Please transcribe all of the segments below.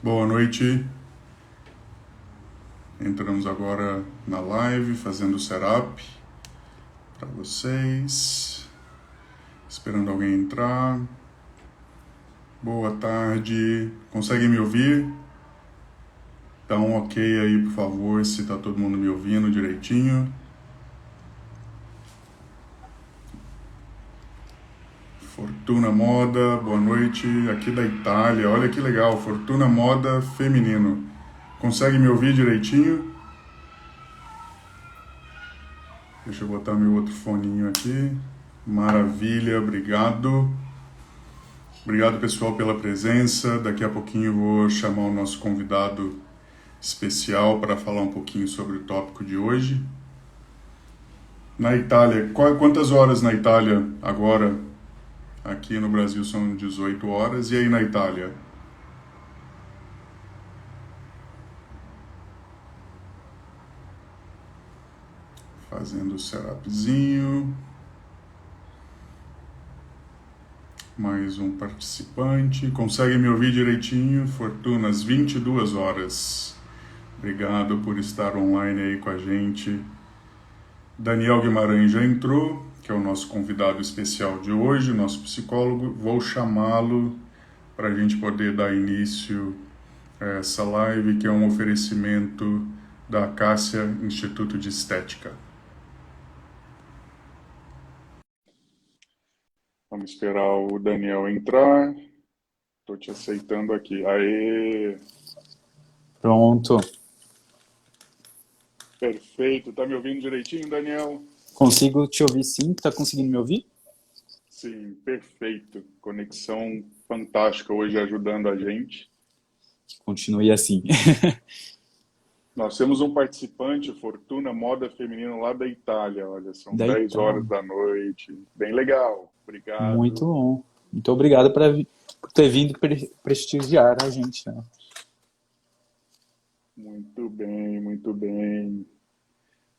Boa noite. Entramos agora na live, fazendo o setup para vocês. Esperando alguém entrar. Boa tarde. Conseguem me ouvir? Dá um ok aí, por favor, se tá todo mundo me ouvindo direitinho. Fortuna Moda, boa noite. Aqui da Itália, olha que legal. Fortuna Moda feminino. Consegue me ouvir direitinho? Deixa eu botar meu outro foninho aqui. Maravilha, obrigado. Obrigado, pessoal, pela presença. Daqui a pouquinho eu vou chamar o nosso convidado especial para falar um pouquinho sobre o tópico de hoje. Na Itália, quantas horas na Itália agora? Aqui no Brasil são 18 horas. E aí na Itália? Fazendo o setupzinho. Mais um participante. Consegue me ouvir direitinho? Fortuna, às 22 horas. Obrigado por estar online aí com a gente. Daniel Guimarães já entrou, que é o nosso convidado especial de hoje, nosso psicólogo. Vou chamá-lo para a gente poder dar início a essa live, que é um oferecimento da Acácia Instituto de Estética. Vamos esperar o Daniel entrar. Estou te aceitando aqui. Aê! Pronto. Perfeito. Tá me ouvindo direitinho, Daniel? Consigo te ouvir sim. Tá conseguindo me ouvir? Sim, perfeito. Conexão fantástica hoje ajudando a gente. Continue assim. Nós temos um participante, Fortuna Moda Feminino, lá da Itália. Olha, são Da 10 horas Itália. da noite. Bem legal. Muito Obrigado. bom. Muito obrigado por ter vindo prestigiar a gente, né? Muito bem, muito bem.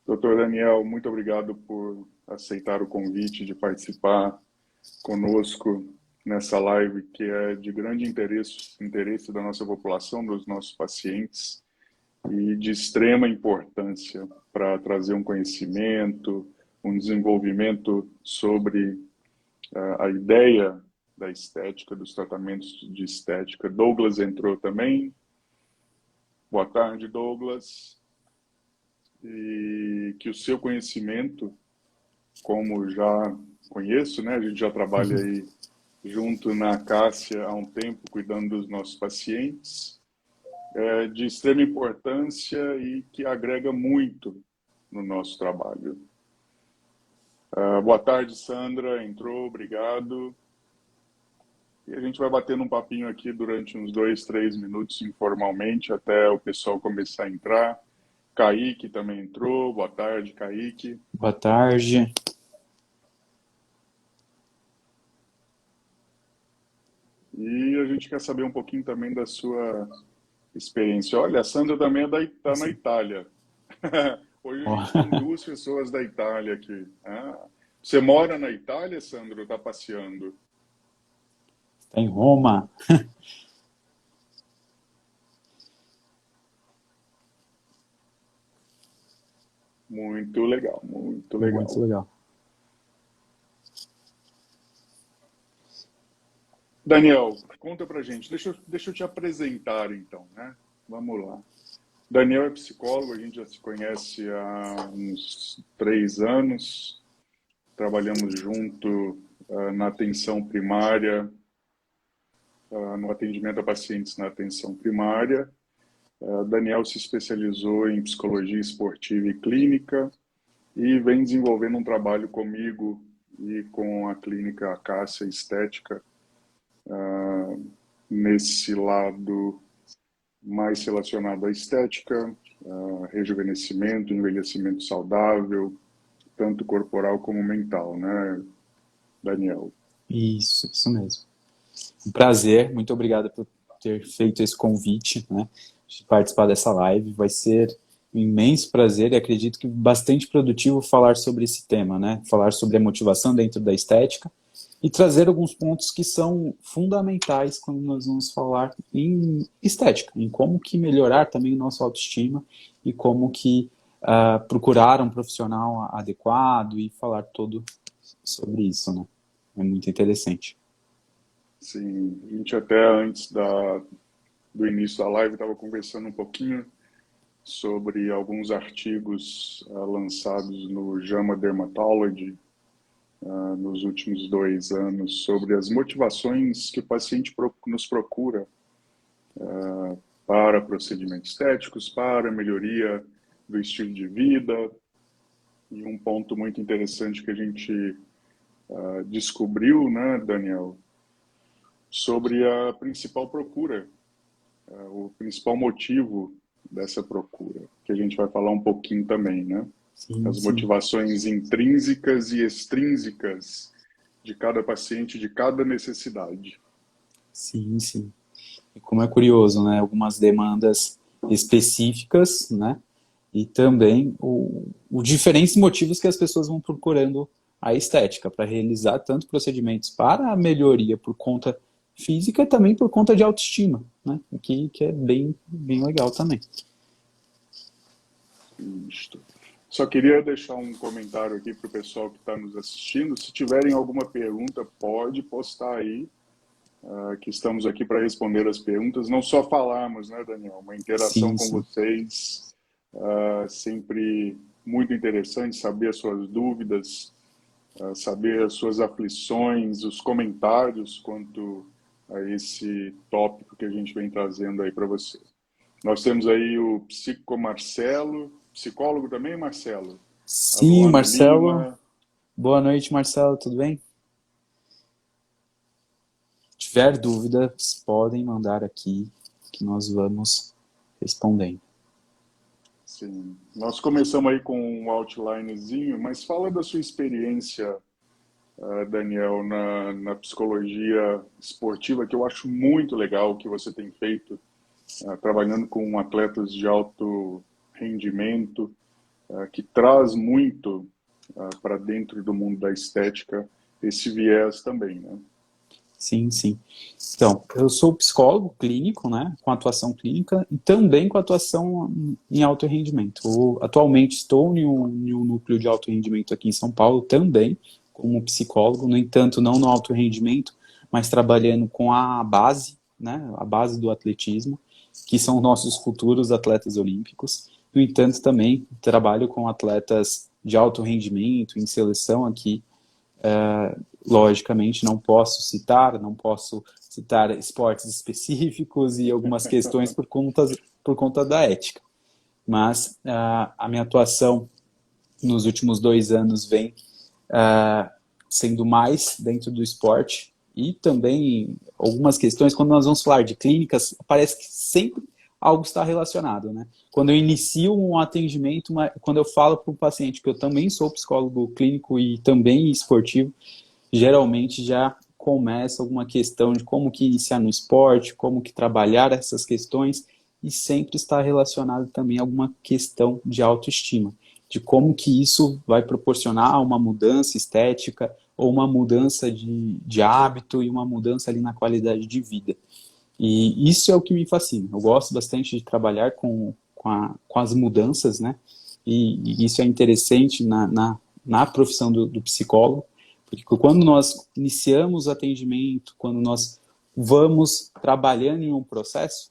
Doutor Daniel, muito obrigado por aceitar o convite de participar conosco nessa live que é de grande interesse da nossa população, dos nossos pacientes, e de extrema importância para trazer um conhecimento, um desenvolvimento sobre a ideia da estética, dos tratamentos de estética. Douglas entrou também. Boa tarde, Douglas. E que o seu conhecimento, como já conheço, né? A gente já trabalha aí junto na Acácia há um tempo, cuidando dos nossos pacientes, de extrema importância e que agrega muito no nosso trabalho. Boa tarde, Sandra, entrou, obrigado. E a gente vai batendo um papinho aqui durante uns 2, 3 minutos informalmente, até o pessoal começar a entrar. Kaique também entrou, boa tarde, Kaique. Boa tarde. E a gente quer saber um pouquinho também da sua experiência. Olha, a Sandra também está na Itália. Hoje a gente tem duas pessoas da Itália aqui. Você mora na Itália, Sandro, ou está passeando? Está em Roma. Muito legal, muito Muito legal. legal. Daniel, conta pra gente. Deixa eu te apresentar, então, né? Vamos lá. Daniel é psicólogo, a gente já se conhece há uns 3 anos. Trabalhamos junto na atenção primária, no atendimento a pacientes na atenção primária. Daniel se especializou em psicologia esportiva e clínica e vem desenvolvendo um trabalho comigo e com a clínica Acácia Estética nesse lado mais relacionado à estética, rejuvenescimento, envelhecimento saudável, tanto corporal como mental, né, Daniel? Isso mesmo. Um prazer. Muito obrigado por ter feito esse convite, né? De participar dessa live. Vai ser um imenso prazer e acredito que bastante produtivo falar sobre esse tema, né? Falar sobre a motivação dentro da estética e trazer alguns pontos que são fundamentais quando nós vamos falar em estética, em como que melhorar também o nosso autoestima e como que procurar um profissional adequado e falar todo sobre isso, né? É muito interessante. Sim, a gente até antes do início da live estava conversando um pouquinho sobre alguns artigos lançados no JAMA Dermatology nos últimos 2 anos sobre as motivações que o paciente nos procura para procedimentos estéticos, para melhoria do estilo de vida. E um ponto muito interessante que a gente descobriu, né, Daniel, sobre a principal procura, o principal motivo dessa procura, que a gente vai falar um pouquinho também, né? Sim, As sim. motivações intrínsecas e extrínsecas de cada paciente, de cada necessidade. Sim, sim. E como é curioso, né? Algumas demandas específicas, né? E também o diferentes motivos que as pessoas vão procurando a estética para realizar tanto procedimentos para a melhoria por conta física e também por conta de autoestima, né? Que é bem, bem legal também. Isto. Só queria deixar um comentário aqui para o pessoal que está nos assistindo. Se tiverem alguma pergunta, pode postar aí, que estamos aqui para responder as perguntas. Não só falarmos, né, Daniel? Uma interação Sim, com sim. vocês, sempre muito interessante, saber as suas dúvidas, saber as suas aflições, os comentários quanto a esse tópico que a gente vem trazendo aí para você. Nós temos aí o Psico Marcelo, psicólogo também, Marcelo? A Sim, Luana Marcelo. Lima. Boa noite, Marcelo, tudo bem? Se tiver dúvidas, podem mandar aqui que nós vamos respondendo. Sim. Nós começamos aí com um outlinezinho, mas fala da sua experiência, Daniel, na psicologia esportiva, que eu acho muito legal o que você tem feito, trabalhando com atletas de alto rendimento, que traz muito para dentro do mundo da estética esse viés também, né? Sim, sim. Então, eu sou psicólogo clínico, né, com atuação clínica e também com atuação em alto rendimento. Atualmente estou em um núcleo de alto rendimento aqui em São Paulo também, como psicólogo, no entanto, não no alto rendimento, mas trabalhando com a base, né, a base do atletismo, que são nossos futuros atletas olímpicos. No entanto, também trabalho com atletas de alto rendimento, em seleção aqui. Logicamente, não posso citar esportes específicos e algumas questões por conta da ética. Mas a minha atuação nos últimos 2 anos vem sendo mais dentro do esporte e também algumas questões, quando nós vamos falar de clínicas, parece que sempre algo está relacionado, né? Quando eu inicio um atendimento, quando eu falo para o paciente que eu também sou psicólogo clínico e também esportivo, geralmente já começa alguma questão de como que iniciar no esporte, como que trabalhar essas questões e sempre está relacionado também a alguma questão de autoestima, de como que isso vai proporcionar uma mudança estética ou uma mudança de hábito e uma mudança ali na qualidade de vida. E isso é o que me fascina. Eu gosto bastante de trabalhar com as mudanças, né? E isso é interessante na profissão do psicólogo, porque quando nós iniciamos o atendimento, quando nós vamos trabalhando em um processo,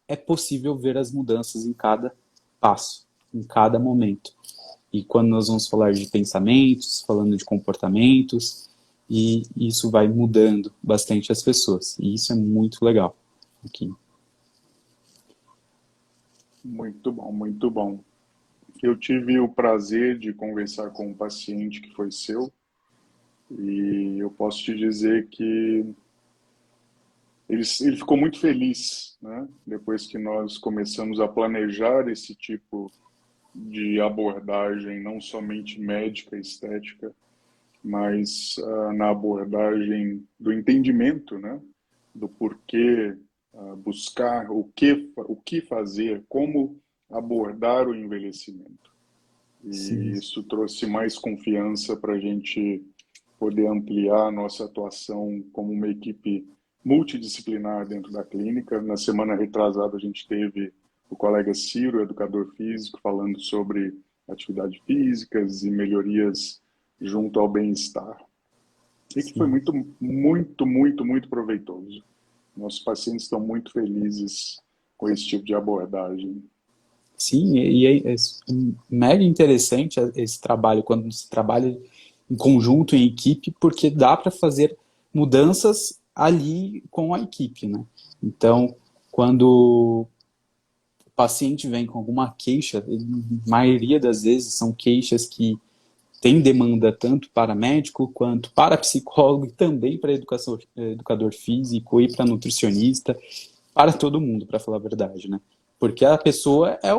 é possível ver as mudanças em cada passo, em cada momento. E quando nós vamos falar de pensamentos, falando de comportamentos, e isso vai mudando bastante as pessoas. E isso é muito legal aqui. Muito bom, muito bom. Eu tive o prazer de conversar com um paciente que foi seu e eu posso te dizer que ele ficou muito feliz, né? Depois que nós começamos a planejar esse tipo de abordagem, não somente médica e estética, mas na abordagem do entendimento, né? Do porquê buscar, o que fazer, como abordar o envelhecimento. Sim, E isso trouxe mais confiança para a gente poder ampliar a nossa atuação como uma equipe multidisciplinar dentro da clínica. Na semana retrasada, a gente teve o colega Ciro, educador físico, falando sobre atividades físicas e melhorias junto ao bem-estar. E que foi Sim. muito proveitoso. Nossos pacientes estão muito felizes com esse tipo de abordagem. Sim, e é mega interessante esse trabalho, quando se trabalha em conjunto, em equipe, porque dá para fazer mudanças ali com a equipe, né? Então, quando o paciente vem com alguma queixa, a maioria das vezes são queixas que têm demanda tanto para médico quanto para psicólogo e também para educador físico e para nutricionista, para todo mundo, para falar a verdade, né? Porque a pessoa é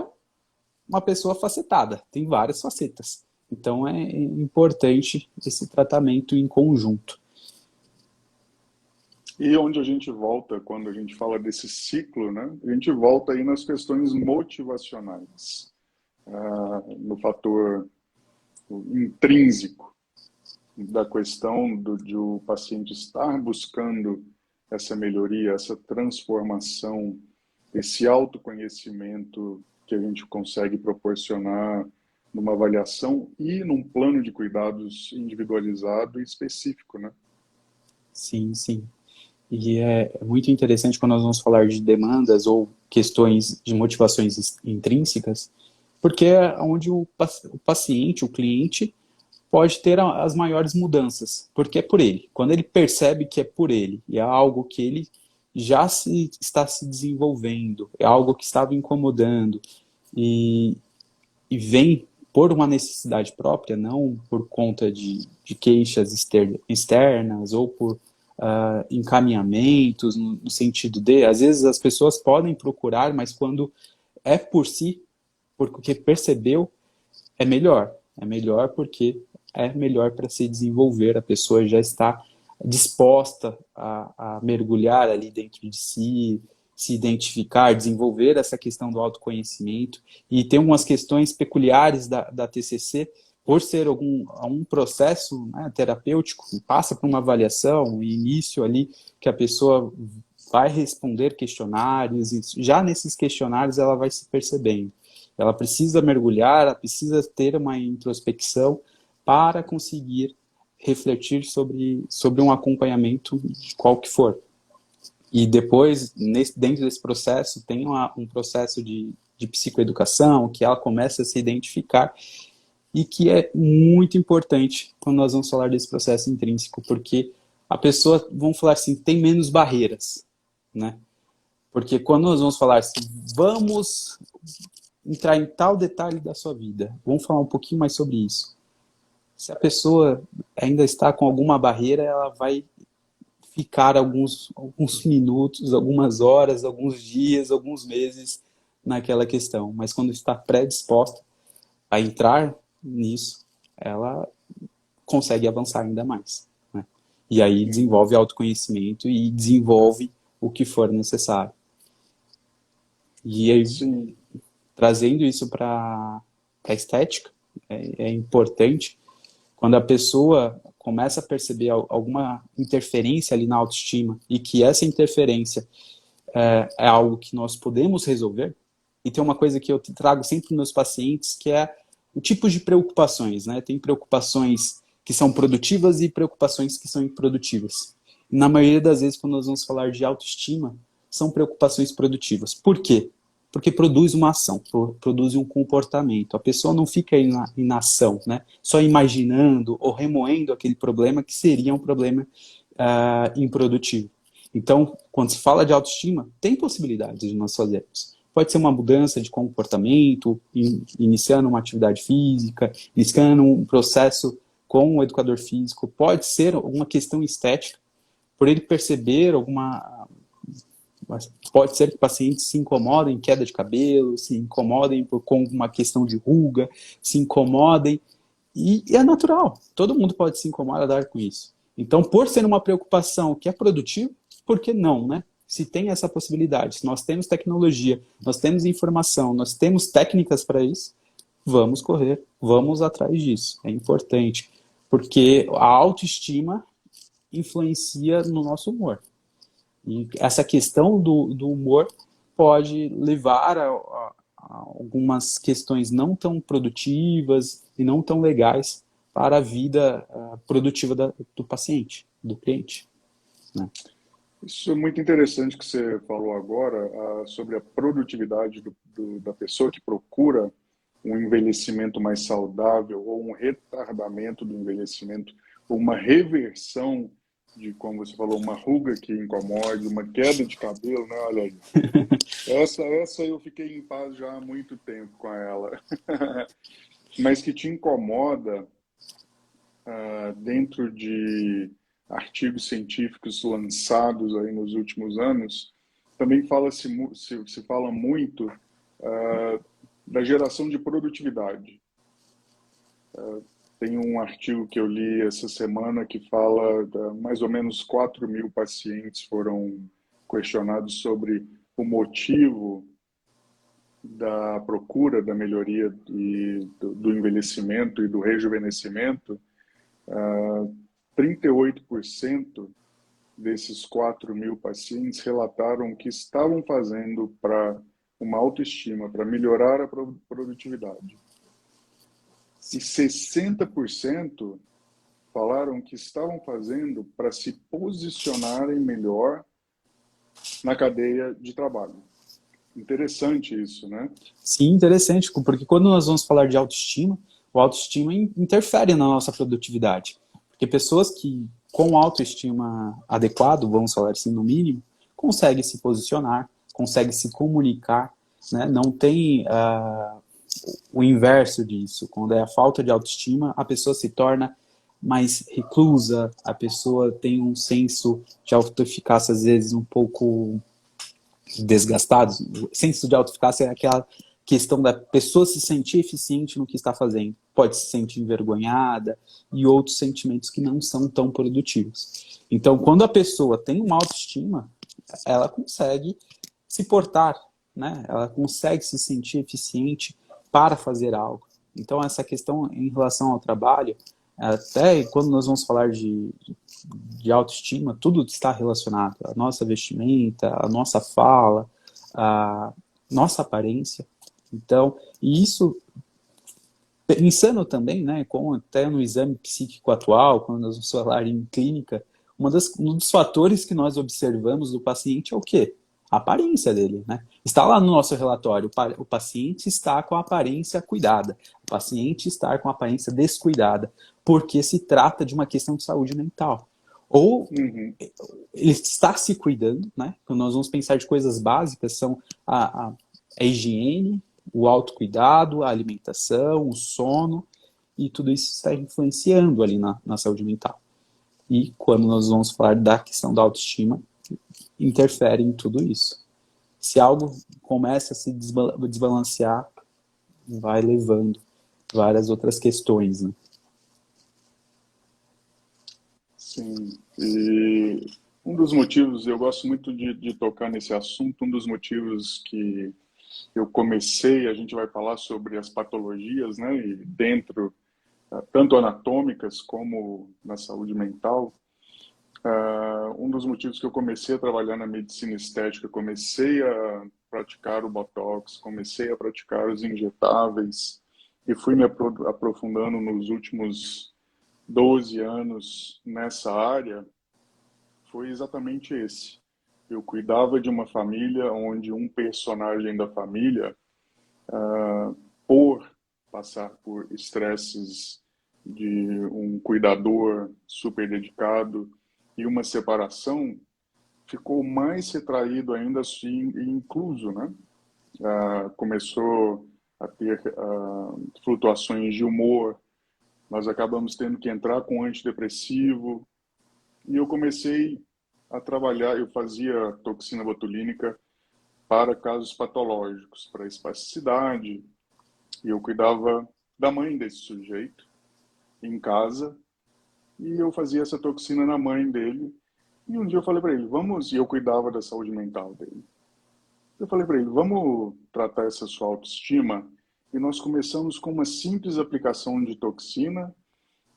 uma pessoa facetada, tem várias facetas. Então é importante esse tratamento em conjunto. E onde a gente volta, quando a gente fala desse ciclo, né? A gente volta aí nas questões motivacionais, no fator intrínseco da questão de o paciente estar buscando essa melhoria, essa transformação, esse autoconhecimento que a gente consegue proporcionar numa avaliação e num plano de cuidados individualizado e específico, né? Sim, sim. E é muito interessante quando nós vamos falar de demandas ou questões de motivações intrínsecas, porque é onde o paciente, o cliente, pode ter as maiores mudanças, porque é por ele. Quando ele percebe que é por ele, e é algo que ele já está se desenvolvendo, é algo que estava incomodando, e, e vem por uma necessidade própria, não por conta de queixas externas ou por encaminhamentos, no sentido de, às vezes as pessoas podem procurar, mas quando é por si, porque percebeu, é melhor. É melhor porque é melhor para se desenvolver, a pessoa já está disposta a mergulhar ali dentro de si, se identificar, desenvolver essa questão do autoconhecimento. E tem umas questões peculiares da TCC, por ser um processo, né, terapêutico, passa por uma avaliação, um início ali que a pessoa vai responder questionários, e já nesses questionários ela vai se percebendo. Ela precisa mergulhar, ela precisa ter uma introspecção para conseguir refletir sobre um acompanhamento de qual que for. E depois, dentro desse processo, tem um processo de psicoeducação, que ela começa a se identificar, e que é muito importante quando nós vamos falar desse processo intrínseco, porque a pessoa, vamos falar assim, tem menos barreiras, né? Porque quando nós vamos falar assim, vamos entrar em tal detalhe da sua vida, vamos falar um pouquinho mais sobre isso. Se a pessoa ainda está com alguma barreira, ela vai ficar alguns minutos, algumas horas, alguns dias, alguns meses naquela questão. Mas quando está predisposta a entrar nisso, ela consegue avançar ainda mais, né? E aí desenvolve autoconhecimento e desenvolve o que for necessário. E aí, Sim. trazendo isso para a estética, é importante quando a pessoa começa a perceber alguma interferência ali na autoestima e que essa interferência é algo que nós podemos resolver. E tem uma coisa que eu trago sempre para os meus pacientes, que é o tipo de preocupações, né? Tem preocupações que são produtivas e preocupações que são improdutivas. Na maioria das vezes, quando nós vamos falar de autoestima, são preocupações produtivas. Por quê? Porque produz uma ação, produz um comportamento. A pessoa não fica em inação, né? Só imaginando ou remoendo aquele problema que seria um problema improdutivo. Então, quando se fala de autoestima, tem possibilidades de nós fazermos. Pode ser uma mudança de comportamento, iniciando uma atividade física, iniciando um processo com o educador físico. Pode ser uma questão estética, por ele perceber pode ser que pacientes se incomodem com queda de cabelo, se incomodem com uma questão de ruga, se incomodem, e é natural, todo mundo pode se incomodar com isso. Então, por ser uma preocupação que é produtiva, por que não, né? Se tem essa possibilidade, se nós temos tecnologia, nós temos informação, nós temos técnicas para isso, vamos correr, vamos atrás disso, é importante. porque a autoestima influencia no nosso humor. E essa questão do humor pode levar a algumas questões não tão produtivas e não tão legais para a vida produtiva do paciente, do cliente, né? Isso é muito interessante que você falou agora, sobre a produtividade da pessoa que procura um envelhecimento mais saudável ou um retardamento do envelhecimento, ou uma reversão de, como você falou, uma ruga que incomode, uma queda de cabelo, né? Olha aí. Essa eu fiquei em paz já há muito tempo com ela. Mas que te incomoda dentro de artigos científicos lançados aí nos últimos anos, também se fala muito da geração de produtividade. Tem um artigo que eu li essa semana que fala mais ou menos 4.000 pacientes foram questionados sobre o motivo da procura da melhoria do envelhecimento e do rejuvenescimento. 38% desses 4.000 pacientes relataram que estavam fazendo para uma autoestima, para melhorar a produtividade. E 60% falaram que estavam fazendo para se posicionarem melhor na cadeia de trabalho. Interessante isso, né? Sim, interessante, porque quando nós vamos falar de autoestima, o autoestima interfere na nossa produtividade. Porque pessoas que, com autoestima adequado, vamos falar assim no mínimo, conseguem se posicionar, conseguem se comunicar, né? Não tem o inverso disso. Quando é a falta de autoestima, a pessoa se torna mais reclusa, a pessoa tem um senso de autoeficácia, às vezes, um pouco desgastado. O senso de autoeficácia é aquela questão da pessoa se sentir eficiente no que está fazendo. Pode se sentir envergonhada e outros sentimentos que não são tão produtivos. Então, quando a pessoa tem uma autoestima, ela consegue se portar, né? Ela consegue se sentir eficiente para fazer algo. Então, essa questão em relação ao trabalho, até quando nós vamos falar de autoestima, tudo está relacionado. A nossa vestimenta, a nossa fala, a nossa aparência. Então, e isso, pensando também, né, com até no exame psíquico atual, quando nós vamos falar em clínica, um dos fatores que nós observamos do paciente é o quê? A aparência dele, né? Está lá no nosso relatório, o paciente está com a aparência cuidada, o paciente está com a aparência descuidada, porque se trata de uma questão de saúde mental. Ou ele está se cuidando, né? Quando nós vamos pensar de coisas básicas, são a higiene, o autocuidado, a alimentação, o sono, e tudo isso está influenciando ali na saúde mental. E quando nós vamos falar da questão da autoestima, interfere em tudo isso. Se algo começa a se desbalancear, vai levando várias outras questões, né? Sim, e um dos motivos, eu gosto muito de tocar nesse assunto, um dos motivos que eu comecei, a gente vai falar sobre as patologias, né, e dentro, tanto anatômicas como na saúde mental. Um dos motivos que eu comecei a trabalhar na medicina estética, comecei a praticar o Botox, comecei a praticar os injetáveis e fui me aprofundando nos últimos 12 anos nessa área, foi exatamente esse. Eu cuidava de uma família onde um personagem da família, por passar por estresses de um cuidador super dedicado e uma separação, ficou mais retraído ainda assim e incluso, né? Começou a ter flutuações de humor, nós acabamos tendo que entrar com antidepressivo e eu comecei a trabalhar, eu fazia toxina botulínica para casos patológicos, para espasticidade, e eu cuidava da mãe desse sujeito em casa e eu fazia essa toxina na mãe dele. E um dia eu falei para ele, vamos, e eu cuidava da saúde mental dele. Eu falei para ele, vamos tratar essa sua autoestima. E nós começamos com uma simples aplicação de toxina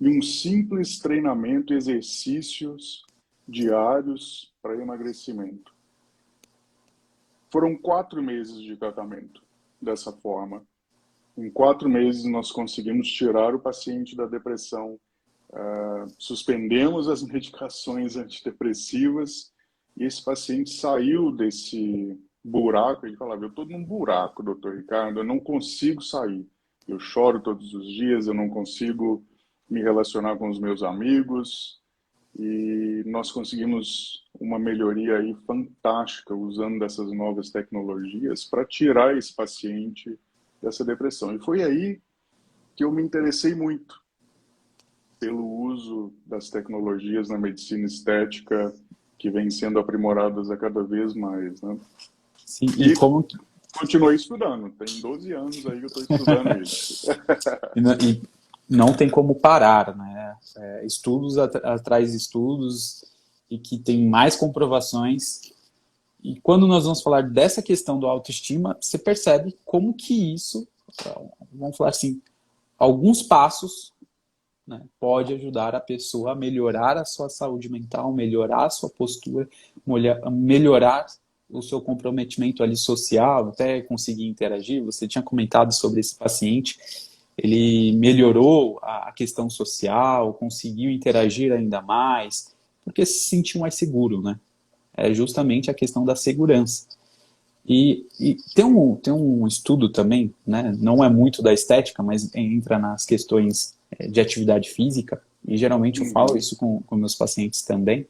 e um simples treinamento e exercícios diários para emagrecimento. Foram 4 meses de tratamento dessa forma. Em 4 meses nós conseguimos tirar o paciente da depressão, suspendemos as medicações antidepressivas e esse paciente saiu desse buraco. Ele falava: eu estou num buraco, doutor Ricardo, eu não consigo sair. Eu choro todos os dias, eu não consigo me relacionar com os meus amigos. E nós conseguimos uma melhoria aí fantástica usando dessas novas tecnologias para tirar esse paciente dessa depressão. E foi aí que eu me interessei muito pelo uso das tecnologias na medicina estética, que vem sendo aprimoradas a cada vez mais, né? Sim, e E como que... continuei estudando. Tem 12 anos aí que eu estou estudando isso. E não tem como parar, né? Estudos atrás de estudos e que tem mais comprovações. E quando nós vamos falar dessa questão do autoestima, você percebe como que isso, vamos falar assim, alguns passos, né, pode ajudar a pessoa a melhorar a sua saúde mental, melhorar a sua postura, melhorar o seu comprometimento ali social, até conseguir interagir. Você tinha comentado sobre esse paciente, ele melhorou a questão social, conseguiu interagir ainda mais, porque se sentiu mais seguro, né? É justamente a questão da segurança. E tem um estudo também, né? Não é muito da estética, mas entra nas questões de atividade física, e geralmente eu falo Uhum. isso com meus pacientes também,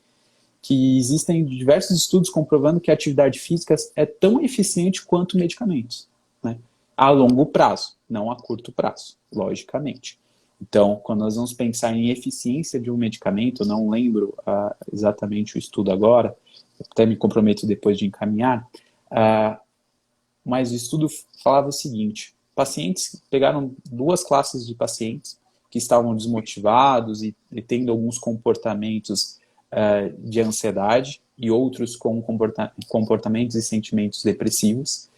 que existem diversos estudos comprovando que a atividade física é tão eficiente quanto medicamentos, né? A longo prazo, não a curto prazo, logicamente. Então, quando nós vamos pensar em eficiência de um medicamento, eu não lembro exatamente o estudo agora, até me comprometo depois de encaminhar, mas o estudo falava o seguinte: pacientes pegaram 2 classes de pacientes que estavam desmotivados e tendo alguns comportamentos de ansiedade e outros com comportamentos e sentimentos depressivos,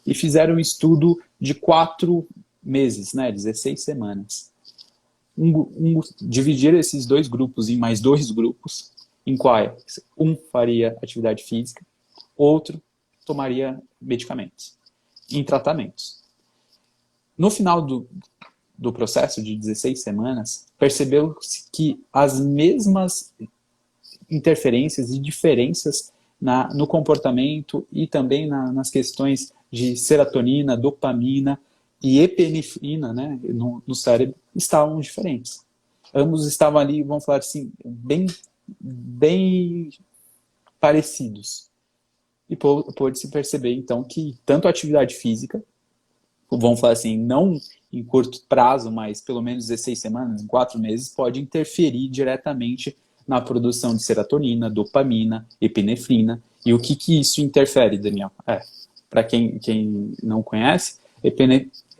e fizeram um estudo de 4 meses, né, 16 semanas. Dividiram esses 2 grupos em mais 2 grupos, em quais um faria atividade física, outro tomaria medicamentos, em tratamentos. No final do processo de 16 semanas, percebeu-se que as mesmas interferências e diferenças no comportamento e também nas questões de serotonina, dopamina e epinefrina, né, no cérebro, estavam diferentes. Ambos estavam ali, vamos falar assim, bem parecidos. E pôde-se perceber, então, que tanto a atividade física, vamos falar assim, não em curto prazo, mas pelo menos 16 semanas, em 4 meses, pode interferir diretamente na produção de serotonina, dopamina, epinefrina. E o que isso interfere, Daniel? Para quem não conhece,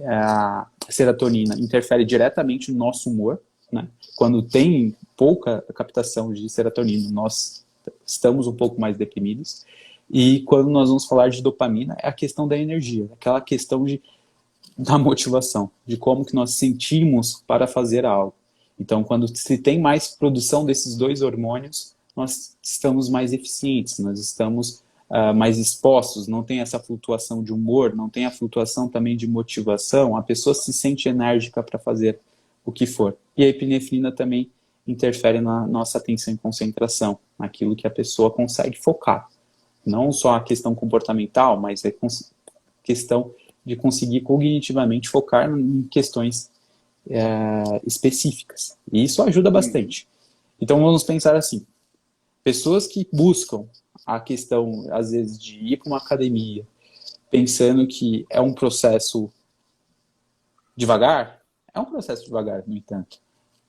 a serotonina interfere diretamente no nosso humor, né? Quando tem pouca captação de serotonina, nós estamos um pouco mais deprimidos. E quando nós vamos falar de dopamina, é a questão da energia, aquela questão da motivação, de como que nós sentimos para fazer algo. Então, quando se tem mais produção desses 2 hormônios, nós estamos mais eficientes, nós estamos mais expostos, não tem essa flutuação de humor, não tem a flutuação também de motivação, a pessoa se sente enérgica para fazer o que for. E a epinefrina também interfere na nossa atenção e concentração, naquilo que a pessoa consegue focar. Não só a questão comportamental, mas a questão de conseguir cognitivamente focar em questões específicas. E isso ajuda Uhum. bastante. Então vamos pensar assim: pessoas que buscam a questão, às vezes, de ir para uma academia, pensando que é um processo devagar, é um processo devagar, no entanto.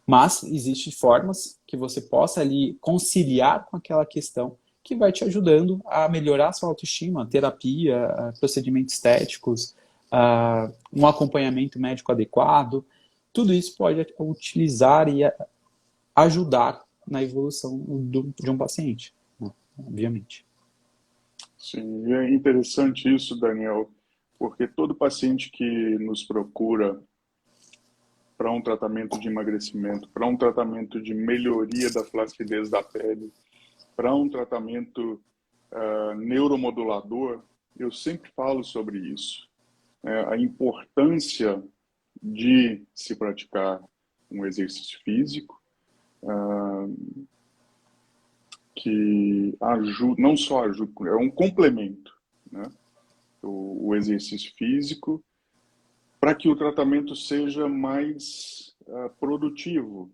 Mas existem formas que você possa ali conciliar com aquela questão que vai te ajudando a melhorar a sua autoestima, terapia, procedimentos estéticos, um acompanhamento médico adequado. Tudo isso pode utilizar e ajudar na evolução de um paciente, né? Obviamente. Sim, e é interessante isso, Daniel, porque todo paciente que nos procura para um tratamento de emagrecimento, para um tratamento de melhoria da flacidez da pele, para um tratamento neuromodulador, eu sempre falo sobre isso. A importância de se praticar um exercício físico que ajuda, não só ajuda, é um complemento, né? O exercício físico para que o tratamento seja mais produtivo,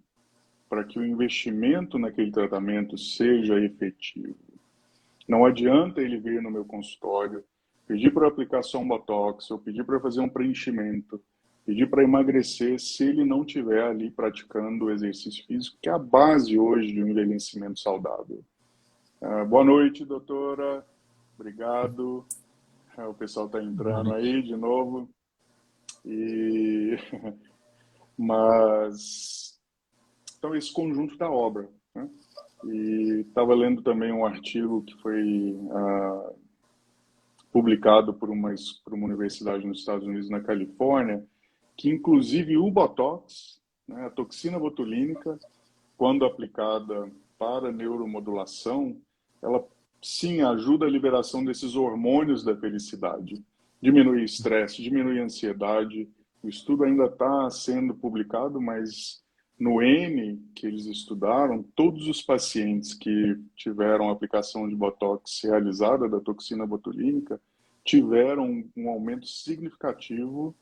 para que o investimento naquele tratamento seja efetivo. Não adianta ele vir no meu consultório, pedir para aplicar só um botox, ou pedir para fazer um preenchimento, pedir para emagrecer, se ele não estiver ali praticando o exercício físico, que é a base hoje de um envelhecimento saudável. Boa noite, doutora. Obrigado. O pessoal está entrando aí de novo. Mas então esse conjunto da obra, né? E estava lendo também um artigo que foi publicado por uma universidade nos Estados Unidos, na Califórnia, que inclusive o Botox, né, a toxina botulínica, quando aplicada para neuromodulação, ela sim ajuda a liberação desses hormônios da felicidade, diminui o estresse, diminui a ansiedade. O estudo ainda está sendo publicado, mas no N que eles estudaram, todos os pacientes que tiveram aplicação de Botox realizada da toxina botulínica tiveram um aumento significativo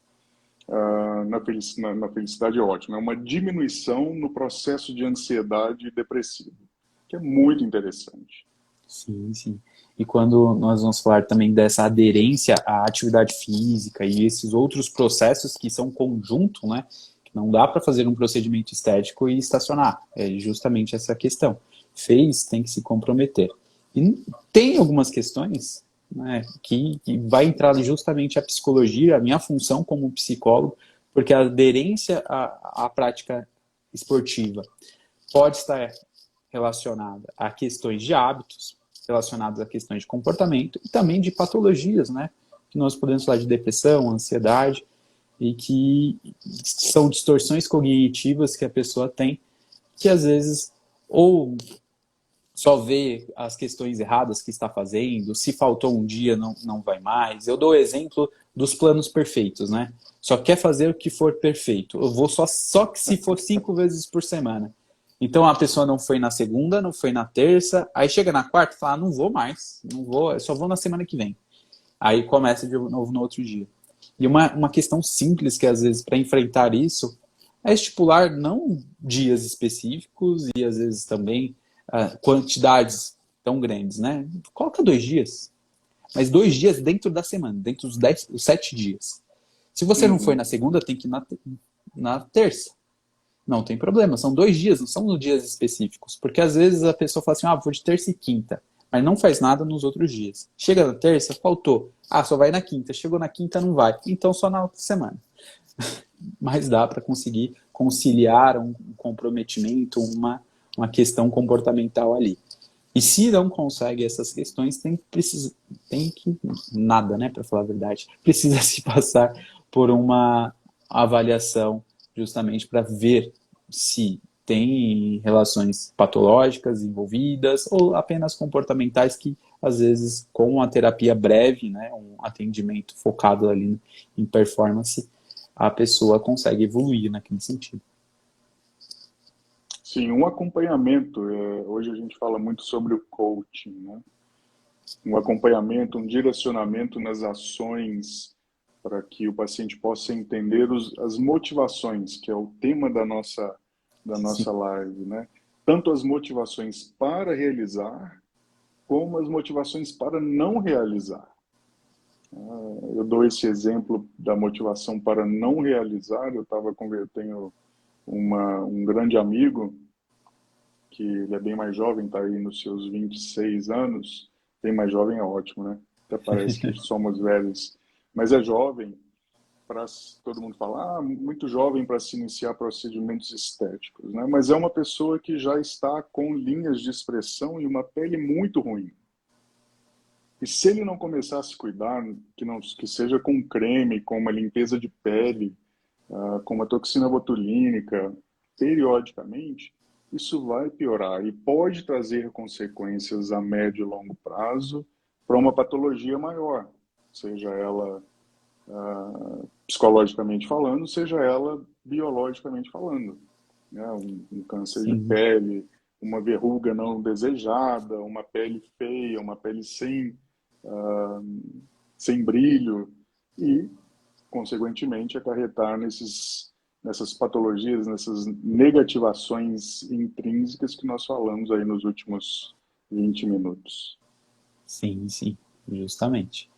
na felicidade ótima. É uma diminuição no processo de ansiedade depressiva, que é muito interessante. Sim, sim. E quando nós vamos falar também dessa aderência à atividade física e esses outros processos que são conjunto, né? Não dá para fazer um procedimento estético e estacionar. É justamente essa questão. Fez, tem que se comprometer. E tem algumas questões, né, que vai entrar justamente a psicologia, a minha função como psicólogo, porque a aderência à prática esportiva pode estar relacionada a questões de hábitos, relacionadas a questões de comportamento e também de patologias, né? Que nós podemos falar de depressão, ansiedade, e que são distorções cognitivas que a pessoa tem, que às vezes ou só vê as questões erradas que está fazendo, se faltou um dia não vai mais. Eu dou o exemplo dos planos perfeitos, né? Só quer fazer o que for perfeito. Eu vou só que se for 5 vezes por semana. Então a pessoa não foi na segunda, não foi na terça, aí chega na quarta e fala, não vou mais, não vou, eu só vou na semana que vem. Aí começa de novo no outro dia. E uma questão simples que às vezes para enfrentar isso é estipular não dias específicos e às vezes também quantidades tão grandes, né? Coloca 2 dias, mas 2 dias dentro da semana, dentro dos 7 dias. Se você não foi na segunda, tem que ir na terça. Não tem problema, são 2 dias, não são dias específicos. Porque às vezes a pessoa fala assim, vou de terça e quinta, mas não faz nada nos outros dias. Chega na terça, faltou. Só vai na quinta. Chegou na quinta, não vai. Então só na outra semana. Mas dá para conseguir conciliar um comprometimento, uma questão comportamental ali. E se não consegue essas questões, tem que nada, né, para falar a verdade. Precisa se passar por uma avaliação justamente para ver se tem relações patológicas envolvidas ou apenas comportamentais que, às vezes, com uma terapia breve, né, um atendimento focado ali em performance, a pessoa consegue evoluir naquele sentido. Sim, um acompanhamento. Hoje a gente fala muito sobre o coaching, né? Um acompanhamento, um direcionamento nas ações para que o paciente possa entender as motivações, que é o tema da nossa live, né? Tanto as motivações para realizar, como as motivações para não realizar. Eu dou esse exemplo da motivação para não realizar. Eu tenho um grande amigo, que ele é bem mais jovem, está aí nos seus 26 anos. Bem mais jovem é ótimo, né? Até parece que somos velhos. Mas é jovem, todo mundo fala, muito jovem para se iniciar procedimentos estéticos, né? Mas é uma pessoa que já está com linhas de expressão e uma pele muito ruim. E se ele não começar a se cuidar, que seja com creme, com uma limpeza de pele, como a toxina botulínica, periodicamente, isso vai piorar e pode trazer consequências a médio e longo prazo para uma patologia maior, seja ela psicologicamente falando, seja ela biologicamente falando, né? Um câncer de Sim, pele, uma verruga não desejada, uma pele feia, uma pele sem brilho e, consequentemente, acarretar nessas patologias, nessas negativações intrínsecas que nós falamos aí nos últimos 20 minutos. sim, justamente.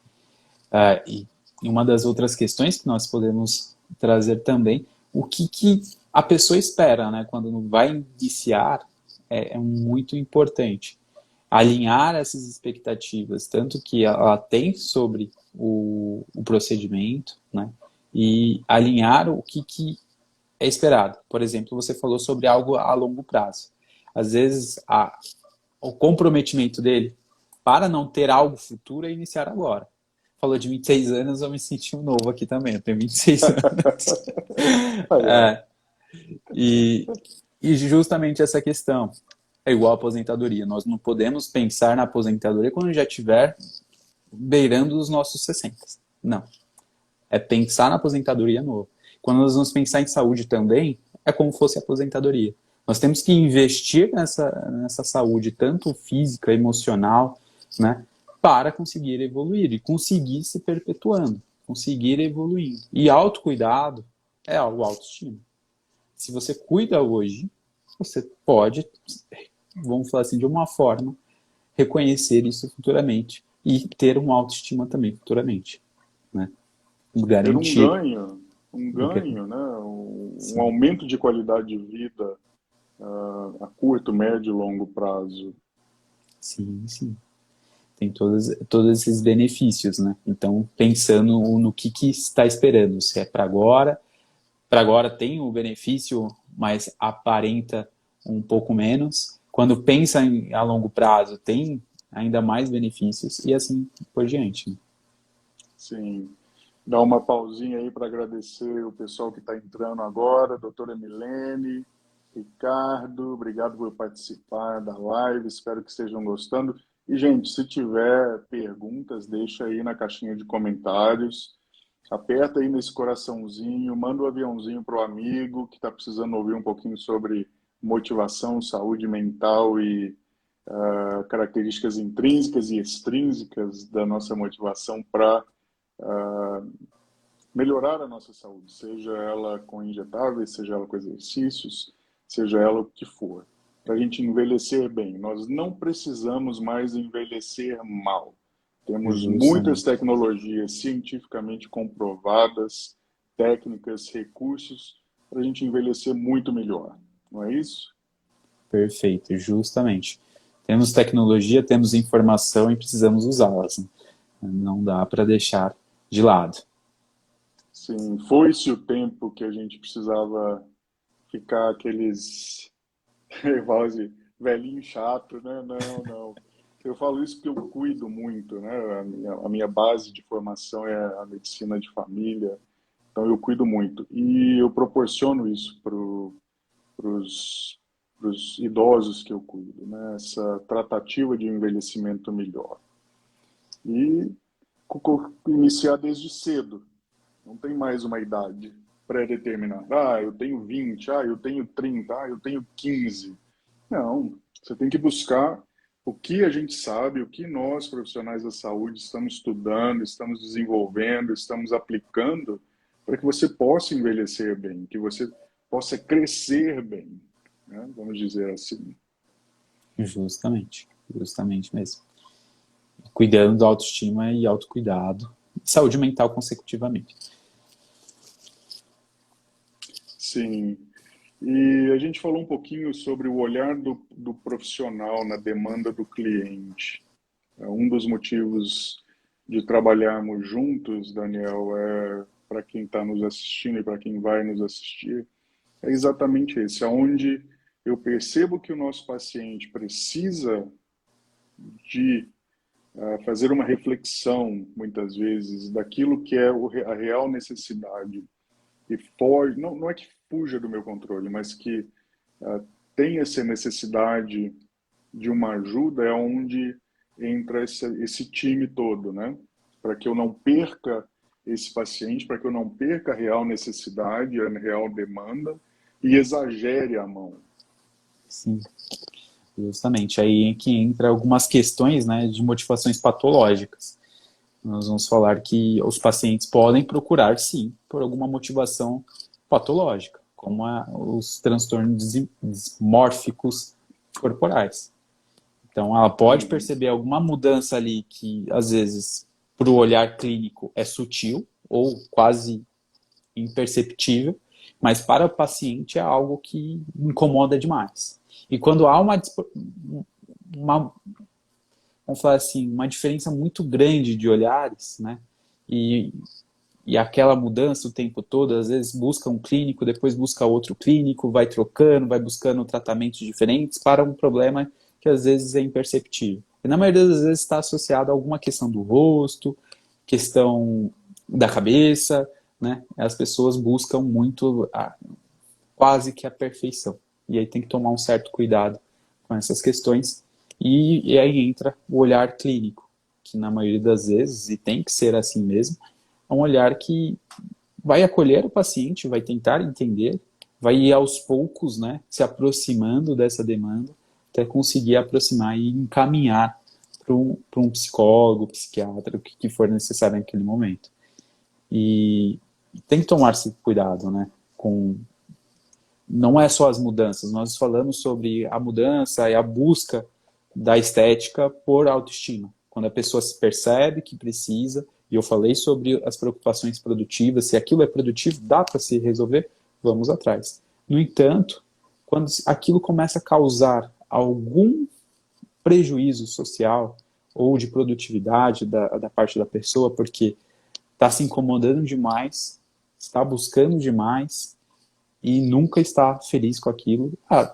E uma das outras questões que nós podemos trazer também, o que a pessoa espera, né, quando vai iniciar, é muito importante. Alinhar essas expectativas, tanto que ela tem sobre o procedimento, né, e alinhar o que é esperado. Por exemplo, você falou sobre algo a longo prazo. Às vezes, o comprometimento dele para não ter algo futuro é iniciar agora. Falou de 26 anos, eu me senti um novo aqui também. Eu tenho 26 anos. Aí, ó. É, e, e justamente essa questão é igual à aposentadoria. Nós não podemos pensar na aposentadoria quando já estiver beirando os nossos 60. Não. É pensar na aposentadoria novo. Quando nós vamos pensar em saúde também, é como se fosse aposentadoria. Nós temos que investir nessa saúde, tanto física, emocional, né, para conseguir evoluir e conseguir se perpetuando, conseguir evoluindo. E autocuidado é algo autoestima. Se você cuida hoje, você pode, vamos falar assim, de uma forma, reconhecer isso futuramente e ter uma autoestima também futuramente, né? Ter Garantir. um ganho, né? Um Sim, aumento de qualidade de vida a curto, médio e longo prazo. sim. Tem todos esses benefícios, né? Então, pensando no que está esperando, se é para agora tem o benefício, mas aparenta um pouco menos. Quando pensa a longo prazo, tem ainda mais benefícios e assim por diante, né? Sim. Dar uma pausinha aí para agradecer o pessoal que está entrando agora, doutora Milene, Ricardo, obrigado por participar da live, espero que estejam gostando. E, gente, se tiver perguntas, deixa aí na caixinha de comentários, aperta aí nesse coraçãozinho, manda um aviãozinho para o amigo que está precisando ouvir um pouquinho sobre motivação, saúde mental e características intrínsecas e extrínsecas da nossa motivação para melhorar a nossa saúde, seja ela com injetáveis, seja ela com exercícios, seja ela o que for, para a gente envelhecer bem. Nós não precisamos mais envelhecer mal. Temos muitas Justamente. tecnologias cientificamente comprovadas, técnicas, recursos para a gente envelhecer muito melhor. Não é isso? Perfeito, justamente. Temos tecnologia, temos informação e precisamos usá-las, né? Não dá para deixar de lado. Sim, foi-se o tempo que a gente precisava ficar aqueles eu falo assim, velhinho chato, né? Não, não. Eu falo isso porque eu cuido muito, né? A minha base de formação é a medicina de família, então eu cuido muito. E eu proporciono isso pros idosos que eu cuido, né? Essa tratativa de envelhecimento melhor. E iniciar desde cedo, não tem mais uma idade pré-determinada. Ah, eu tenho 20, eu tenho 30, eu tenho 15. Não, você tem que buscar o que a gente sabe, o que nós, profissionais da saúde, estamos estudando, estamos desenvolvendo, estamos aplicando para que você possa envelhecer bem, que você possa crescer bem, né? Vamos dizer assim. Justamente mesmo. Cuidando da autoestima e autocuidado. Saúde mental consecutivamente. Sim. E a gente falou um pouquinho sobre o olhar do profissional na demanda do cliente. Um dos motivos de trabalharmos juntos, Daniel, para quem está nos assistindo e para quem vai nos assistir, é exatamente esse, aonde eu percebo que o nosso paciente precisa de fazer uma reflexão, muitas vezes, daquilo que é a real necessidade e foge, não é que fuja do meu controle, mas que tem essa necessidade de uma ajuda, é onde entra esse time todo, né? Para que eu não perca esse paciente, para que eu não perca a real necessidade, a real demanda e exagere a mão. Sim, justamente. Aí que entra algumas questões, né, de motivações patológicas. Nós vamos falar que os pacientes podem procurar, sim, por alguma motivação patológica, como os transtornos dismórficos corporais. Então, ela pode Uhum. perceber alguma mudança ali que, às vezes, para o olhar clínico é sutil ou quase imperceptível, mas para o paciente é algo que incomoda demais. E quando há uma vamos falar assim, uma diferença muito grande de olhares, né? E, e aquela mudança o tempo todo, às vezes busca um clínico, depois busca outro clínico, vai trocando, vai buscando tratamentos diferentes para um problema que às vezes é imperceptível. E na maioria das vezes está associado a alguma questão do rosto, questão da cabeça, né? As pessoas buscam muito quase que a perfeição. E aí tem que tomar um certo cuidado com essas questões. E aí entra o olhar clínico, que na maioria das vezes, e tem que ser assim mesmo, é um olhar que vai acolher o paciente, vai tentar entender, vai ir aos poucos, né, se aproximando dessa demanda, até conseguir aproximar e encaminhar para um psicólogo, psiquiatra, o que for necessário naquele momento. E tem que tomar-se cuidado, né, com não é só as mudanças, nós falamos sobre a mudança e a busca da estética por autoestima. Quando a pessoa se percebe que precisa, e eu falei sobre as preocupações produtivas, se aquilo é produtivo, dá para se resolver, vamos atrás. No entanto, quando aquilo começa a causar algum prejuízo social ou de produtividade da parte da pessoa, porque está se incomodando demais, está buscando demais, e nunca está feliz com aquilo,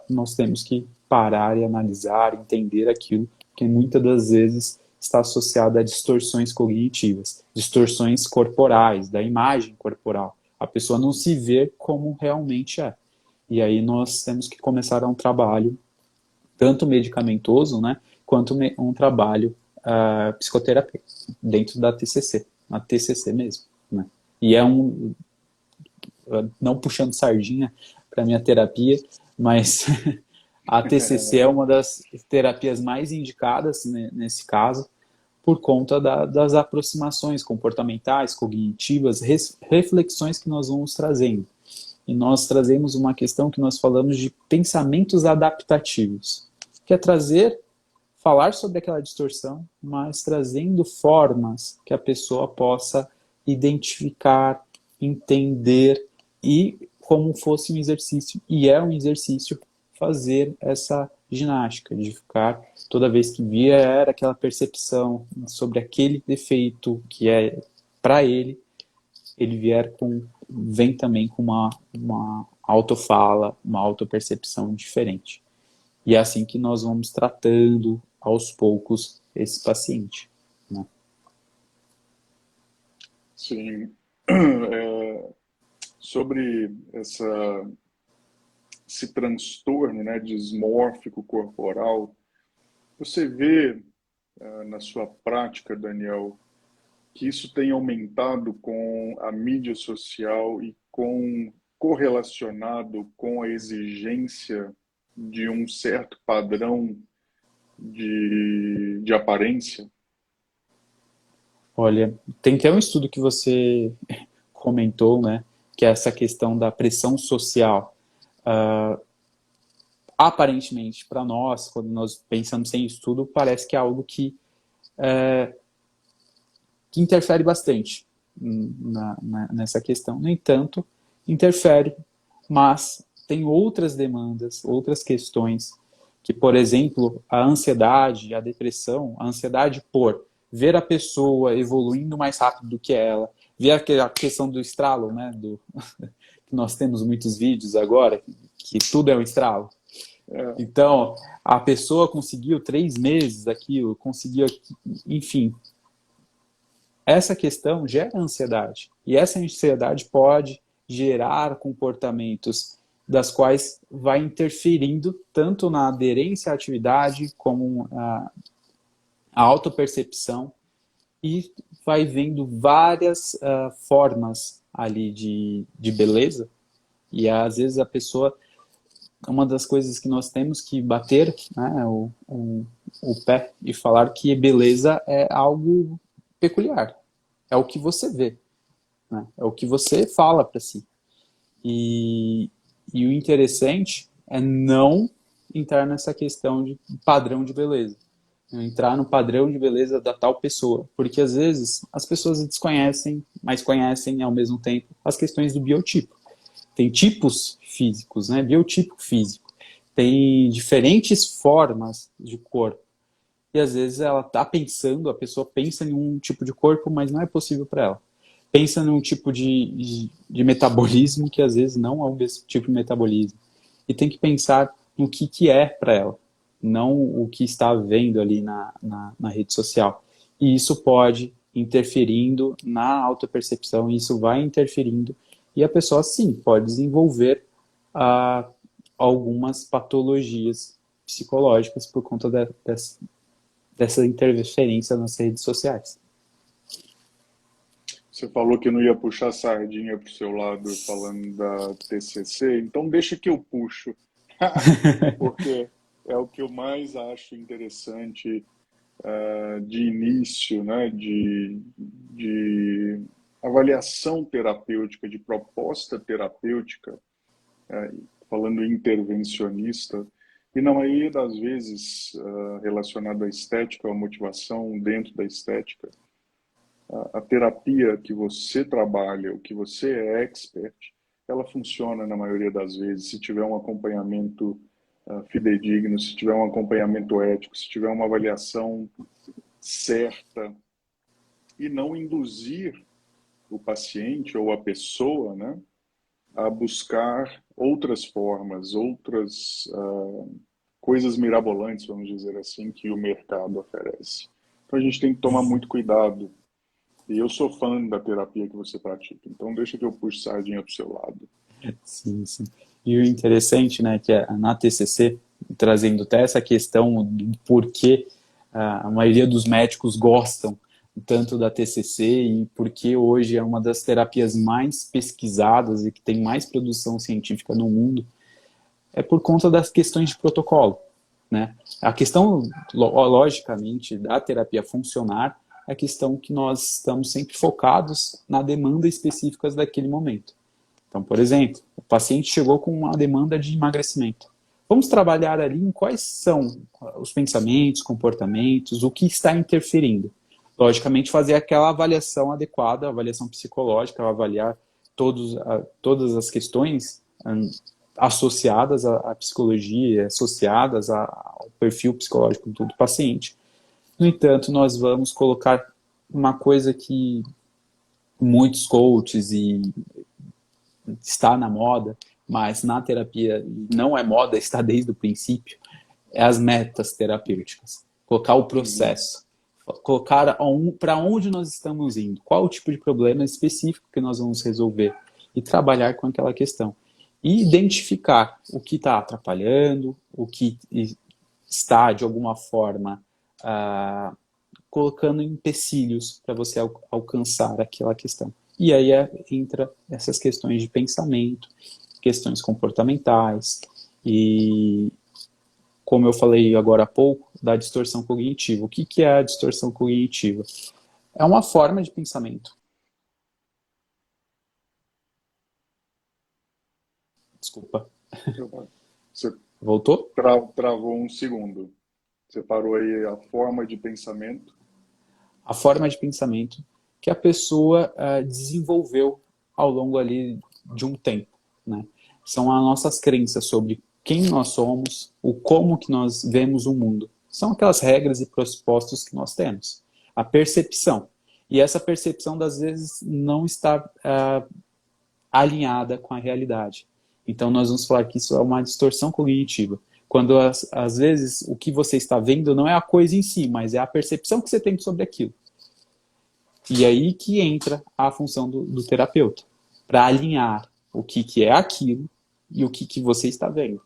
nós temos que parar e analisar, entender aquilo, que muitas das vezes está associado a distorções cognitivas, distorções corporais, da imagem corporal. A pessoa não se vê como realmente é. E aí nós temos que começar um trabalho, tanto medicamentoso, né, quanto um trabalho psicoterapêutico, dentro da TCC, na TCC mesmo. Né? E não puxando sardinha para minha terapia, mas a TCC é uma das terapias mais indicadas nesse caso, por conta das aproximações comportamentais, cognitivas, reflexões que nós vamos trazendo. E nós trazemos uma questão que nós falamos de pensamentos adaptativos, que é falar sobre aquela distorção, mas trazendo formas que a pessoa possa identificar, entender e como fosse um exercício, e é um exercício fazer essa ginástica, de ficar toda vez que vier aquela percepção sobre aquele defeito que é para ele vem também com uma autofala, uma autopercepção diferente. E é assim que nós vamos tratando aos poucos esse paciente. Né? Sim. Sobre esse transtorno, né, dismórfico corporal, você vê na sua prática, Daniel, que isso tem aumentado com a mídia social e correlacionado com a exigência de um certo padrão de aparência? Olha, tem até um estudo que você comentou, né, que é essa questão da pressão social. Aparentemente, para nós, quando nós pensamos em estudo, parece que é algo que interfere bastante nessa questão. No entanto, interfere, mas tem outras demandas, outras questões, que, por exemplo, a ansiedade, a depressão, a ansiedade por ver a pessoa evoluindo mais rápido do que ela, ver a questão do estralo, né, que nós temos muitos vídeos agora, que tudo é um estralo. Então, a pessoa conseguiu 3 meses aquilo, conseguiu, enfim. Essa questão gera ansiedade. E essa ansiedade pode gerar comportamentos das quais vai interferindo tanto na aderência à atividade como a autopercepção, e vai vendo várias formas ali de beleza. E às vezes a pessoa, uma das coisas que nós temos que bater, né, o pé e falar que beleza é algo peculiar. É o que você vê, né? É o que você fala para si. E o interessante é não entrar nessa questão de padrão de beleza. Entrar no padrão de beleza da tal pessoa. Porque às vezes as pessoas desconhecem, mas conhecem ao mesmo tempo as questões do biotipo. Tem tipos físicos, né? Biotipo físico. Tem diferentes formas de corpo. E às vezes ela está pensando, a pessoa pensa em um tipo de corpo, mas não é possível para ela. Pensa num tipo de metabolismo que às vezes não é o mesmo tipo de metabolismo. E tem que pensar no que é para ela, não o que está vendo ali na rede social. E isso pode interferindo na autopercepção, e isso vai interferindo. E a pessoa, sim, pode desenvolver algumas patologias psicológicas por conta dessa interferência nas redes sociais. Você falou que não ia puxar sardinha para o seu lado falando da TCC, então deixa que eu puxo, porque é o que eu mais acho interessante de início, né, de avaliação terapêutica, de proposta terapêutica, falando intervencionista, e na maioria das vezes relacionado à estética, à motivação dentro da estética. A terapia que você trabalha, o que você é expert, ela funciona na maioria das vezes se tiver um acompanhamento fidedigno, se tiver um acompanhamento ético, se tiver uma avaliação certa e não induzir o paciente ou a pessoa, né, a buscar outras formas, outras coisas mirabolantes, vamos dizer assim, que o mercado oferece. Então a gente tem que tomar muito cuidado. E eu sou fã da terapia que você pratica, então deixa que eu puxe sardinha para o seu lado. Sim, sim. E o interessante, né, que na TCC, trazendo até essa questão do porquê a maioria dos médicos gostam tanto da TCC e porque hoje é uma das terapias mais pesquisadas e que tem mais produção científica no mundo, é por conta das questões de protocolo, né? A questão, logicamente, da terapia funcionar é a questão que nós estamos sempre focados na demanda específica daquele momento. Então, por exemplo, o paciente chegou com uma demanda de emagrecimento. Vamos trabalhar ali em quais são os pensamentos, comportamentos, o que está interferindo. Logicamente, fazer aquela avaliação adequada, avaliação psicológica, avaliar todas as questões associadas à psicologia, associadas ao perfil psicológico do paciente. No entanto, nós vamos colocar uma coisa que muitos coaches está na moda, mas na terapia não é moda, está desde o princípio, é as metas terapêuticas. Colocar o processo, colocar para onde nós estamos indo, qual o tipo de problema específico que nós vamos resolver e trabalhar com aquela questão. E identificar o que está atrapalhando, o que está, de alguma forma, colocando empecilhos para você alcançar aquela questão. E aí entra essas questões de pensamento, questões comportamentais e, como eu falei agora há pouco, da distorção cognitiva. O que é a distorção cognitiva? É uma forma de pensamento. Desculpa. Você Voltou? travou um segundo. Você parou aí a forma de pensamento. A forma de pensamento que a pessoa desenvolveu ao longo ali de um tempo, né? São as nossas crenças sobre quem nós somos, o como que nós vemos o mundo. São aquelas regras e pressupostos que nós temos. A percepção. E essa percepção, das vezes, não está alinhada com a realidade. Então, nós vamos falar que isso é uma distorção cognitiva. Quando, às vezes, o que você está vendo não é a coisa em si, mas é a percepção que você tem sobre aquilo. E aí que entra a função do terapeuta, para alinhar, o que é aquilo e o que você está vendo.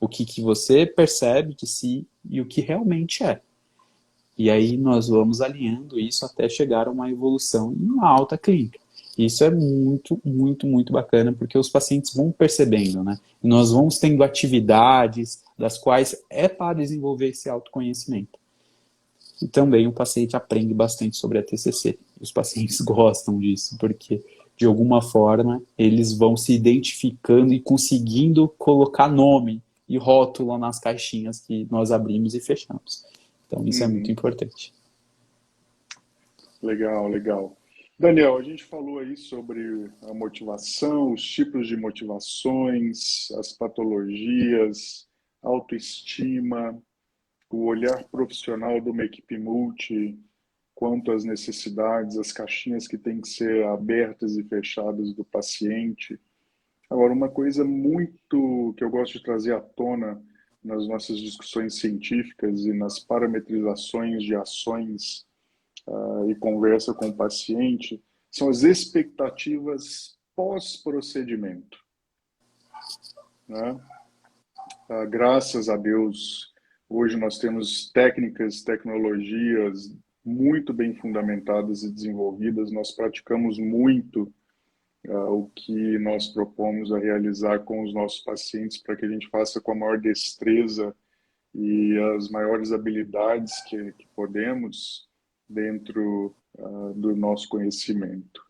O que você percebe de si e o que realmente é. E aí nós vamos alinhando isso até chegar a uma evolução em uma alta clínica. Isso é muito, muito, muito bacana, porque os pacientes vão percebendo, né? E nós vamos tendo atividades das quais é para desenvolver esse autoconhecimento. E também o paciente aprende bastante sobre a TCC. Os pacientes gostam disso, porque de alguma forma eles vão se identificando e conseguindo colocar nome e rótulo nas caixinhas que nós abrimos e fechamos. Então isso é muito Uhum. importante. Legal, legal. Daniel, a gente falou aí sobre a motivação, os tipos de motivações, as patologias, autoestima, o olhar profissional de uma equipe multi, quanto às necessidades, as caixinhas que têm que ser abertas e fechadas do paciente. Agora, uma coisa muito que eu gosto de trazer à tona nas nossas discussões científicas e nas parametrizações de ações e conversa com o paciente são as expectativas pós-procedimento, né? Graças a Deus, hoje nós temos técnicas, tecnologias muito bem fundamentadas e desenvolvidas. Nós praticamos muito o que nós propomos a realizar com os nossos pacientes para que a gente faça com a maior destreza e as maiores habilidades que podemos dentro do nosso conhecimento.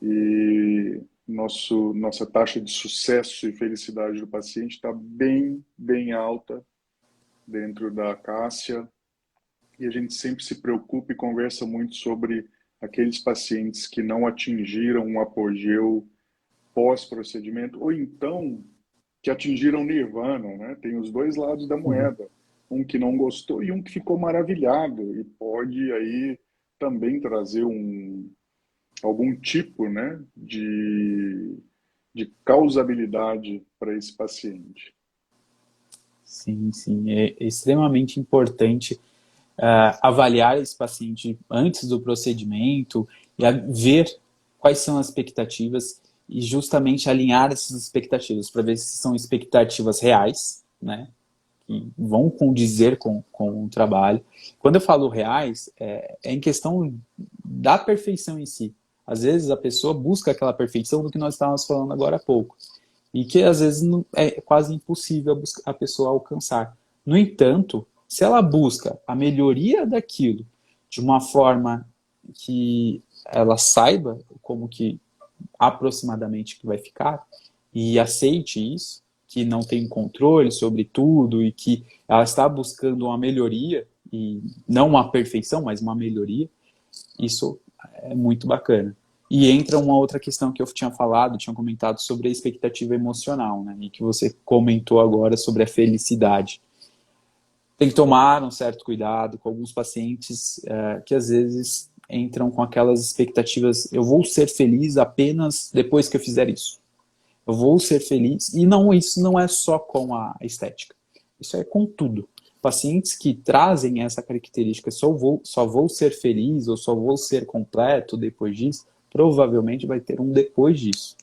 E nossa taxa de sucesso e felicidade do paciente está bem, bem alta dentro da Cássia. E a gente sempre se preocupa e conversa muito sobre aqueles pacientes que não atingiram um apogeu pós-procedimento, ou então que atingiram nirvana, né? Tem os dois lados da Uhum. moeda, um que não gostou e um que ficou maravilhado, e pode aí também trazer algum tipo, né, de causabilidade para esse paciente. Sim, sim. É extremamente importante avaliar esse paciente antes do procedimento e ver quais são as expectativas e justamente alinhar essas expectativas para ver se são expectativas reais, né, que vão condizer com o trabalho. Quando eu falo reais, é em questão da perfeição em si. Às vezes a pessoa busca aquela perfeição do que nós estávamos falando agora há pouco, e que às vezes é quase impossível a pessoa alcançar. No entanto, se ela busca a melhoria daquilo de uma forma que ela saiba como que aproximadamente que vai ficar e aceite isso, que não tem controle sobre tudo e que ela está buscando uma melhoria e não uma perfeição, mas uma melhoria, isso é muito bacana. E entra uma outra questão que eu tinha comentado sobre a expectativa emocional, né? E que você comentou agora sobre a felicidade. Tem que tomar um certo cuidado com alguns pacientes que às vezes entram com aquelas expectativas: eu vou ser feliz apenas depois que eu fizer isso. Eu vou ser feliz. E não, isso não é só com a estética. Isso é com tudo. Pacientes que trazem essa característica, só vou ser feliz ou só vou ser completo depois disso, provavelmente vai ter um depois disso.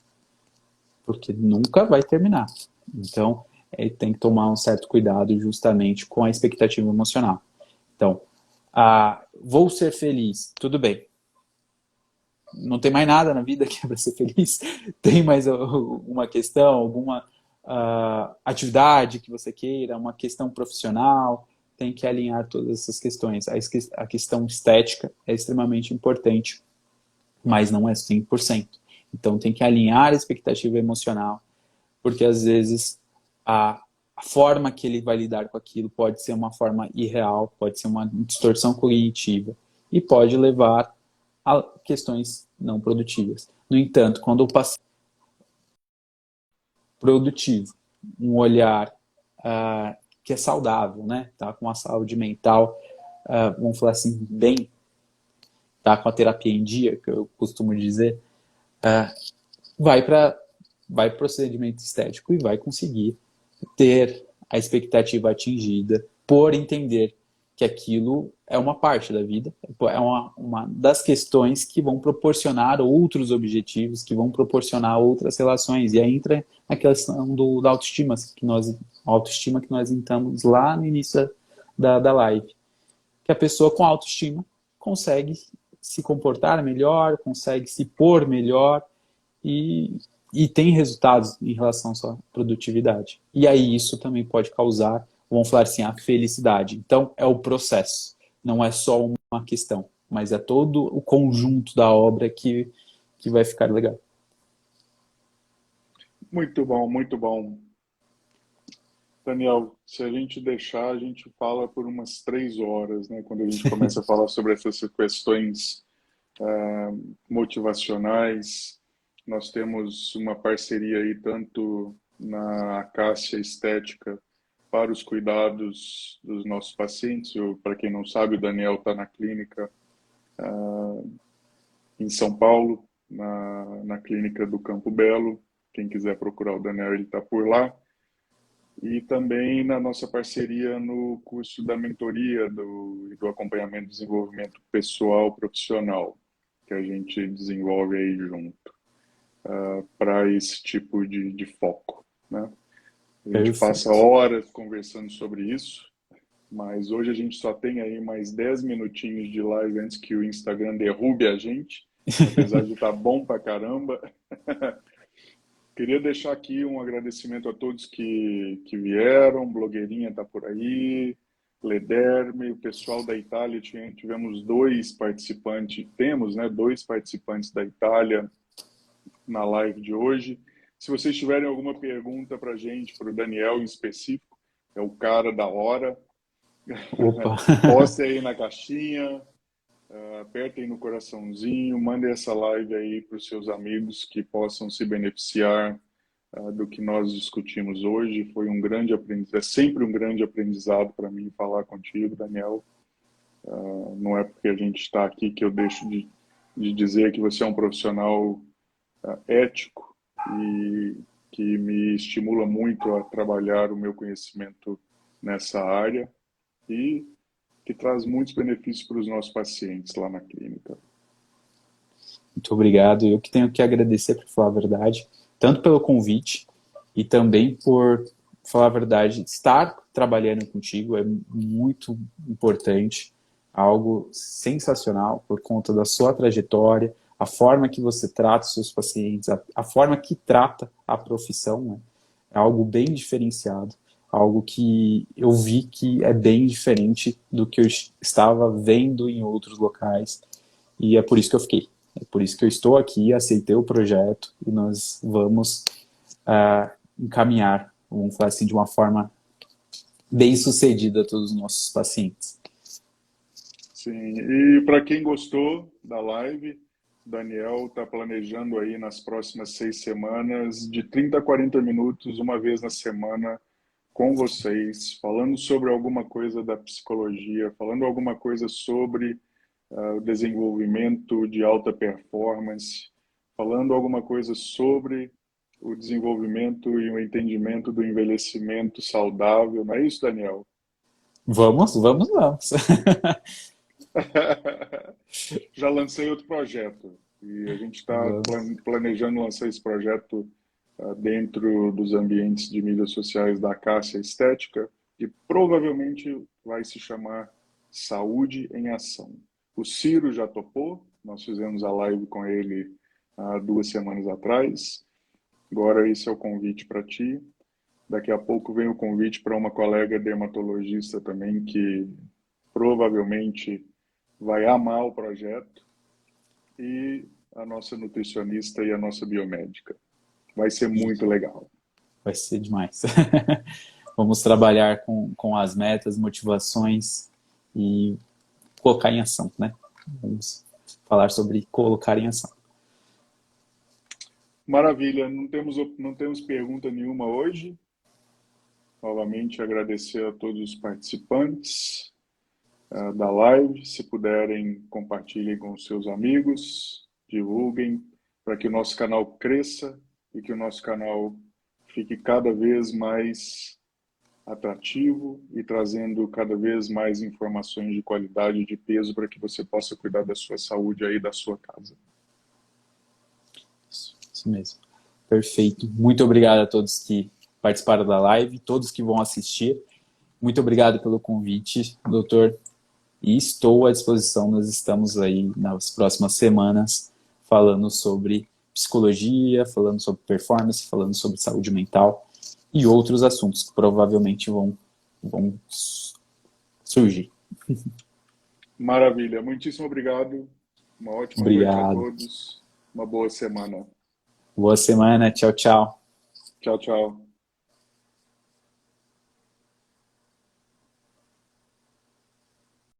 Porque nunca vai terminar. Então, tem que tomar um certo cuidado justamente com a expectativa emocional. Então, vou ser feliz, tudo bem. Não tem mais nada na vida que é para ser feliz? Tem mais uma questão, alguma atividade que você queira, uma questão profissional? Tem que alinhar todas essas questões. A questão estética é extremamente importante, mas não é 100%. Então tem que alinhar a expectativa emocional, porque às vezes a forma que ele vai lidar com aquilo pode ser uma forma irreal, pode ser uma distorção cognitiva e pode levar a questões não produtivas. No entanto, quando o paciente é produtivo, um olhar que é saudável, né? Tá com a saúde mental, vamos falar assim, bem, tá com a terapia em dia, que eu costumo dizer, vai para procedimento estético e vai conseguir ter a expectativa atingida por entender que aquilo é uma parte da vida, é uma das questões que vão proporcionar outros objetivos, que vão proporcionar outras relações. E aí entra a questão da autoestima que nós entramos lá no início da live. Que a pessoa com autoestima consegue se comportar melhor, consegue se pôr melhor e tem resultados em relação à sua produtividade. E aí isso também pode causar, vamos falar assim, a felicidade. Então é o processo, não é só uma questão, mas é todo o conjunto da obra que vai ficar legal. Muito bom, muito bom. Daniel, se a gente deixar, a gente fala por umas 3 horas, né? Quando a gente começa a falar sobre essas questões motivacionais. Nós temos uma parceria aí tanto na Acácia Estética para os cuidados dos nossos pacientes. Para quem não sabe, o Daniel está na clínica em São Paulo, na clínica do Campo Belo. Quem quiser procurar o Daniel, ele está por lá. E também na nossa parceria no curso da mentoria do acompanhamento e desenvolvimento pessoal profissional, que a gente desenvolve aí junto, para esse tipo de foco, né? A gente passa Perfeito. horas conversando sobre isso, mas hoje a gente só tem aí mais 10 minutinhos de live antes que o Instagram derrube a gente, apesar de estar bom pra caramba. Queria deixar aqui um agradecimento a todos que vieram. Blogueirinha está por aí, Lederme, o pessoal da Itália. Tivemos dois participantes, temos, né, dois participantes da Itália na live de hoje. Se vocês tiverem alguma pergunta para a gente, para o Daniel em específico, é o cara da hora, Opa! poste aí na caixinha, apertem no coraçãozinho, mandem essa live aí para os seus amigos que possam se beneficiar do que nós discutimos hoje. Foi um grande aprendizado, é sempre um grande aprendizado para mim falar contigo, Daniel. Não é porque a gente está aqui que eu deixo de dizer que você é um profissional ético e que me estimula muito a trabalhar o meu conhecimento nessa área e que traz muitos benefícios para os nossos pacientes lá na clínica. Muito obrigado. Eu que tenho que agradecer, para falar a verdade, tanto pelo convite e também por, falar a verdade, estar trabalhando contigo é muito importante, algo sensacional por conta da sua trajetória, a forma que você trata os seus pacientes, a forma que trata a profissão, né? É algo bem diferenciado, algo que eu vi que é bem diferente do que eu estava vendo em outros locais e é por isso que eu fiquei. É por isso que eu estou aqui, aceitei o projeto e nós vamos encaminhar, vamos falar assim, de uma forma bem sucedida a todos os nossos pacientes. Sim, e para quem gostou da live, Daniel está planejando aí nas próximas 6 semanas, de 30 a 40 minutos, uma vez na semana, com vocês, falando sobre alguma coisa da psicologia, falando alguma coisa sobre o desenvolvimento de alta performance, falando alguma coisa sobre o desenvolvimento e o entendimento do envelhecimento saudável. Não é isso, Daniel? Vamos. Já lancei outro projeto e a gente está Vamos. planejando lançar esse projeto dentro dos ambientes de mídias sociais da Acácia Estética, que provavelmente vai se chamar Saúde em Ação. O Ciro já topou, nós fizemos a live com ele há 2 semanas atrás. Agora esse é o convite para ti. Daqui a pouco vem o convite para uma colega dermatologista também que provavelmente vai amar o projeto, e a nossa nutricionista e a nossa biomédica. Vai ser muito legal. Vai ser demais. Vamos trabalhar com as metas, motivações e colocar em ação, né? Vamos falar sobre colocar em ação. Maravilha, não temos pergunta nenhuma hoje. Novamente agradecer a todos os participantes da live. Se puderem, compartilhem com os seus amigos, divulguem para que o nosso canal cresça e que o nosso canal fique cada vez mais atrativo e trazendo cada vez mais informações de qualidade e de peso para que você possa cuidar da sua saúde aí da sua casa. Isso mesmo. Perfeito. Muito obrigado a todos que participaram da live, todos que vão assistir. Muito obrigado pelo convite, doutor. E estou à disposição. Nós estamos aí nas próximas semanas falando sobre psicologia, falando sobre performance, falando sobre saúde mental e outros assuntos que provavelmente vão surgir. Maravilha. Muitíssimo obrigado. Uma ótima noite a Obrigado. todos. Uma boa semana. Boa semana. Tchau, tchau. Tchau, tchau.